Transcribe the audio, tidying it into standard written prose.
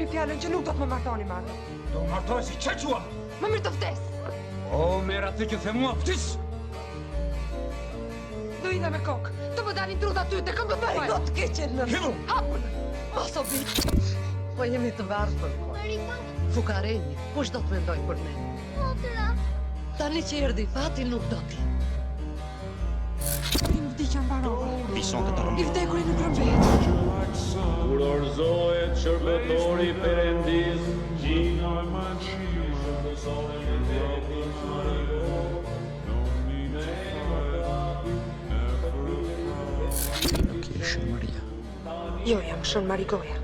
një fjallën që nuk do të më martoni me atë. Do martoj si që qua? Më mirë të vdes. O, mera ti që the mua vdes? Do i dhe me kokë, të më dalin trut aty, të kam të bëjë. Ai do të keqen në... Hidu! Hapun! Mos o bitë. Po jemi të varfër, po. Fukareni, kush do të mendoj për ne? Motra. Tani që erdhi fati nuk do ti. I më vdikja mbarova. Bison të të rëmë. I vdekurin në trëmbet. Kur orzohet shërbëtori Perëndis, gjina Nuk je Shën Maria. Jo, jam Shën Marigoja.